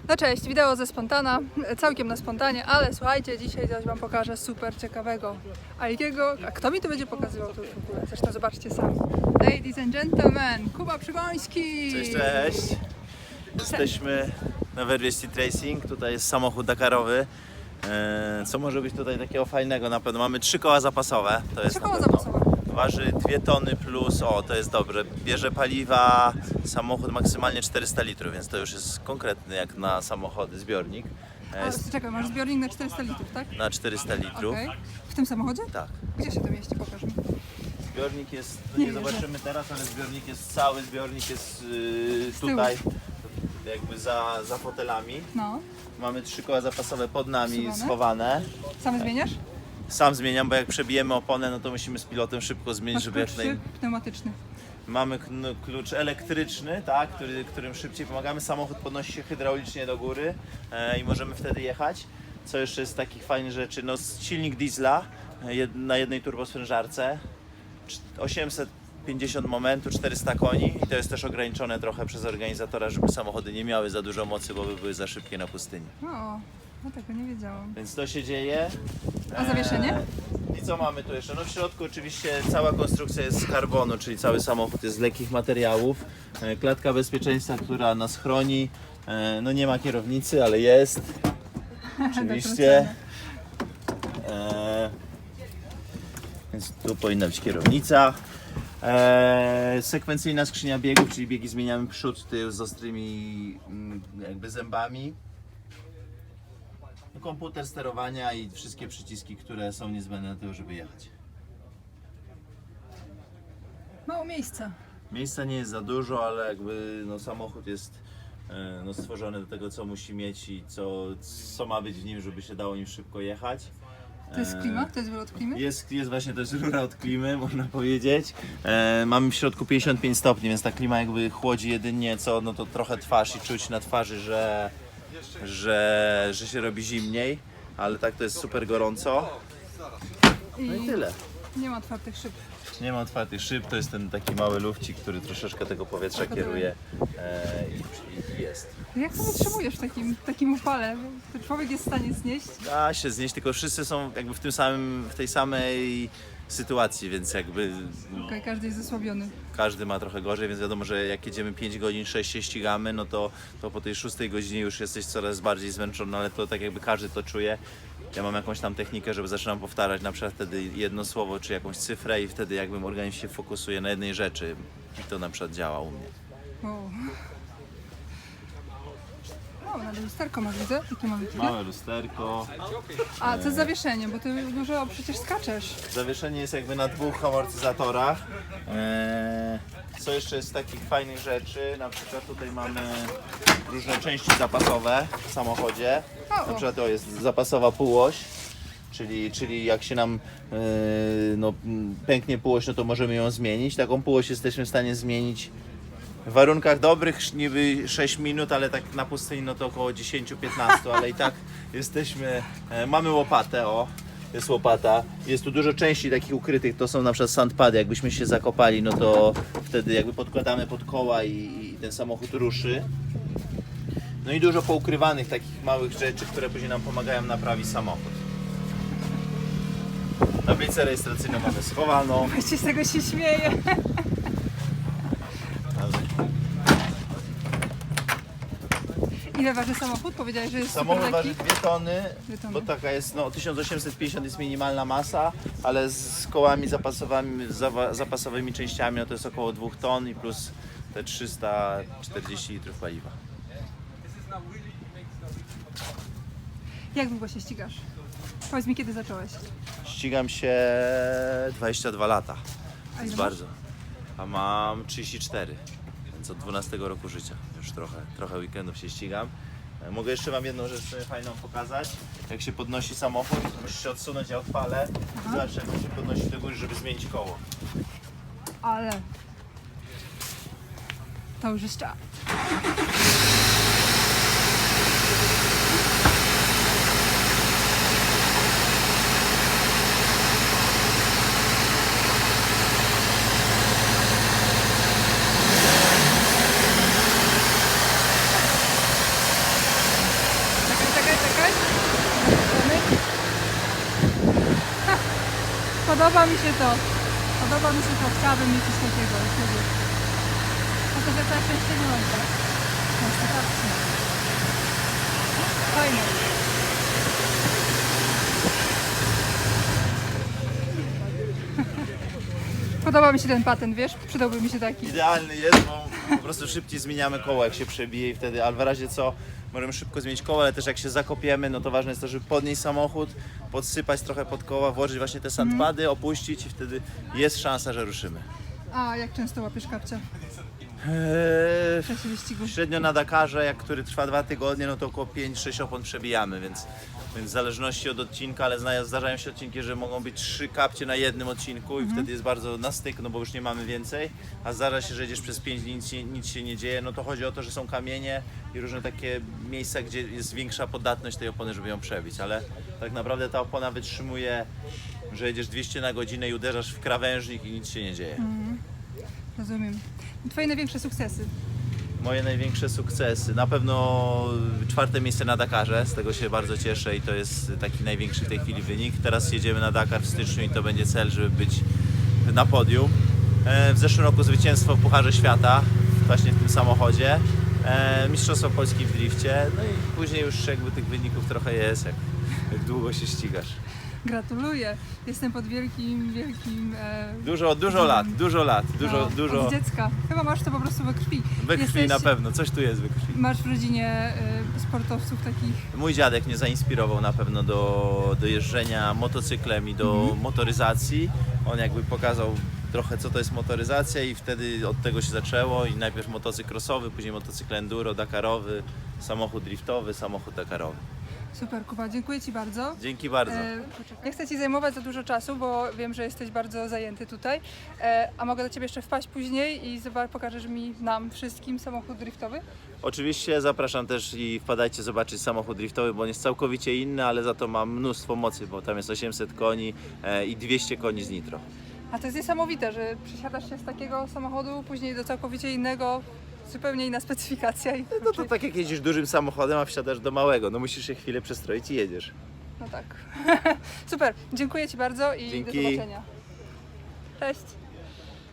No cześć, wideo ze spontana, całkiem na spontanie, ale słuchajcie, dzisiaj coś wam pokażę super ciekawego. A kto mi to będzie pokazywał to już w ogóle? Zresztą zobaczcie sami. Ladies and gentlemen, Kuba Przygoński! Cześć, cześć! Jesteśmy na Werwie Street Racing, tutaj jest samochód dakarowy. Co może być tutaj takiego fajnego? Na pewno mamy 3 koła zapasowe. To jest 3 koła na pewno. zapasowe. Waży 2 tony plus, to jest dobre. Bierze paliwa samochód maksymalnie 400 litrów, więc to już jest konkretny jak na samochody zbiornik. Ale czekaj, masz zbiornik na 400 litrów, tak? Na 400 litrów. Okej. W tym samochodzie? Tak. Gdzie się to mieści? Pokaż mi. Zbiornik jest, Nie nie wierzę. zobaczymy teraz, ale zbiornik jest cały, zbiornik jest tyłu. tutaj, jakby za fotelami. No. Mamy 3 koła zapasowe pod nami Schowane? schowane. Same zmieniasz? Sam zmieniam, bo jak przebijemy oponę, no to musimy z pilotem szybko zmienić, Masz żeby jak klucz pneumatyczny. Mamy klucz elektryczny, tak, którym szybciej pomagamy. Samochód podnosi się hydraulicznie do góry i możemy wtedy jechać. Co jeszcze jest z takich fajnych rzeczy? No, silnik diesla na jednej turbosprężarce, 850 momentu, 400 koni i to jest też ograniczone trochę przez organizatora, żeby samochody nie miały za dużo mocy, bo by były za szybkie na pustyni. O, no tego nie wiedziałam. Więc to się dzieje. A zawieszenie? I co mamy tu jeszcze? No w środku oczywiście cała konstrukcja jest z karbonu, czyli cały samochód jest z lekkich materiałów. Klatka bezpieczeństwa, która nas chroni. No nie ma kierownicy, ale jest. Oczywiście. Więc tu powinna być kierownica. Sekwencyjna skrzynia biegów, czyli biegi zmieniamy przód, tył z ostrymi jakby zębami. Komputer sterowania i wszystkie przyciski, które są niezbędne do tego, żeby jechać. Mało miejsca. Miejsca nie jest za dużo, ale jakby no, samochód jest stworzony do tego, co musi mieć i co ma być w nim, żeby się dało nim szybko jechać. To jest klima? To jest wylot klimy? Jest właśnie, to jest rura od klimy, można powiedzieć. Mamy w środku 55 stopni, więc ta klima jakby chłodzi jedynie co, no to trochę twarz i czuć na twarzy, że się robi zimniej, ale tak to jest super gorąco. No i tyle. Nie ma otwartych szyb. Nie ma otwartych szyb, to jest ten taki mały lufcik, który troszeczkę tego powietrza kieruje i jest. Jak to wytrzymujesz w takim upale? To człowiek jest w stanie znieść? Da się znieść, tylko wszyscy są jakby w tej samej sytuacji, więc jakby Okej, każdy jest zasłabiony. każdy ma trochę gorzej, więc wiadomo, że jak jedziemy 5 godzin, 6 się ścigamy, no to po tej 6 godzinie już jesteś coraz bardziej zmęczony, ale to tak jakby każdy to czuje. Ja mam jakąś tam technikę, żeby zaczynam powtarzać na przykład wtedy jedno słowo czy jakąś cyfrę i wtedy jakby organizm się fokusuje na jednej rzeczy i to na przykład działa u mnie. O, nawet lusterko masz, widzę. Jakie mamy tutaj? Małe lusterko. A, co z zawieszeniem? Bo ty dużo przecież skaczesz. Zawieszenie jest jakby na 2 amortyzatorach. Co jeszcze jest z takich fajnych rzeczy? Na przykład tutaj mamy różne części zapasowe w samochodzie. Na przykład to jest zapasowa półoś. Czyli jak się nam pęknie półoś, no to możemy ją zmienić. Taką półoś jesteśmy w stanie zmienić w warunkach dobrych niby 6 minut, ale tak na pustyni no to około 10-15, ale i tak jesteśmy, mamy łopatę, jest łopata, jest tu dużo części takich ukrytych, to są na przykład sandpady, jakbyśmy się zakopali, no to wtedy jakby podkładamy pod koła i ten samochód ruszy. No i dużo poukrywanych takich małych rzeczy, które później nam pomagają naprawić samochód. Tablicę rejestracyjną mamy schowaną. Właściwie z tego się śmieję. Ile waży samochód? Powiedziałeś, że jest Samochód super waży lekki. 2 tony, 2 tony. bo taka jest, 1850 jest minimalna masa, ale z kołami zapasowymi częściami no to jest około 2 ton i plus te 340 litrów paliwa. Jak długo się ścigasz? Powiedz mi, kiedy zacząłeś? Ścigam się 22 lata, A więc ile bardzo. A mam 34, więc od 12 roku życia już trochę weekendów się ścigam. Mogę jeszcze Wam jedną rzecz sobie fajną pokazać. Jak się podnosi samochód, musisz się odsunąć, ja odpalę. Zobacz, jak on się podnosi do góry, żeby zmienić koło. Ale... To już jest czas. Podoba mi się to. Podoba mi się to. Chciałabym mieć coś takiego u siebie. Chociaż ja całe szczęście nie mam tak. Mam stykawki. Fajnie. Podoba mi się ten patent, wiesz? Przydałby mi się taki. Idealny jest, bo po prostu szybciej zmieniamy koło, jak się przebije i wtedy, ale w razie co, możemy szybko zmienić koło, ale też jak się zakopiemy, no to ważne jest to, żeby podnieść samochód, podsypać trochę pod koła, włożyć właśnie te sandpady, opuścić i wtedy jest szansa, że ruszymy. A jak często łapiesz kapcia w czasie wyścigu? Średnio na Dakarze, jak który trwa 2 tygodnie, no to około 5-6 opon przebijamy, więc w zależności od odcinka, ale zdarzają się odcinki, że mogą być 3 kapcie na jednym odcinku i wtedy jest bardzo na styk, no bo już nie mamy więcej, a zdarza się, że jedziesz przez 5 dni, nic się nie dzieje, no to chodzi o to, że są kamienie i różne takie miejsca, gdzie jest większa podatność tej opony, żeby ją przebić, ale tak naprawdę ta opona wytrzymuje, że jedziesz 200 na godzinę i uderzasz w krawężnik i nic się nie dzieje. Rozumiem. Twoje największe sukcesy? Moje największe sukcesy, na pewno 4. miejsce na Dakarze, z tego się bardzo cieszę i to jest taki największy w tej chwili wynik. Teraz jedziemy na Dakar w styczniu i to będzie cel, żeby być na podium. W zeszłym roku zwycięstwo w Pucharze Świata, właśnie w tym samochodzie. Mistrzostwo Polski w drifcie, no i później już jakby tych wyników trochę jest, jak długo się ścigasz. Gratuluję. Jestem pod wielkim Dużo lat, dużo od dziecka. Chyba masz to po prostu we krwi. we krwi na pewno, coś tu jest we krwi. Masz w rodzinie sportowców takich. Mój dziadek mnie zainspirował na pewno do jeżdżenia motocyklem i do motoryzacji. On jakby pokazał trochę co to jest motoryzacja i wtedy od tego się zaczęło i najpierw motocykl crossowy, później motocykl enduro, dakarowy, samochód driftowy, samochód dakarowy. Super, Kuba, dziękuję Ci bardzo. Dzięki bardzo. Nie chcę Ci zajmować za dużo czasu, bo wiem, że jesteś bardzo zajęty tutaj. A mogę do Ciebie jeszcze wpaść później i pokażesz nam wszystkim samochód driftowy? Oczywiście zapraszam też i wpadajcie zobaczyć samochód driftowy, bo on jest całkowicie inny, ale za to ma mnóstwo mocy, bo tam jest 800 koni i 200 koni z nitro. A to jest niesamowite, że przesiadasz się z takiego samochodu później do całkowicie innego, zupełnie inna specyfikacja. No to tak jak jedziesz dużym samochodem, a wsiadasz do małego, no musisz się chwilę przestroić i jedziesz. No tak. Super, dziękuję Ci bardzo i Dzięki. do zobaczenia. Cześć.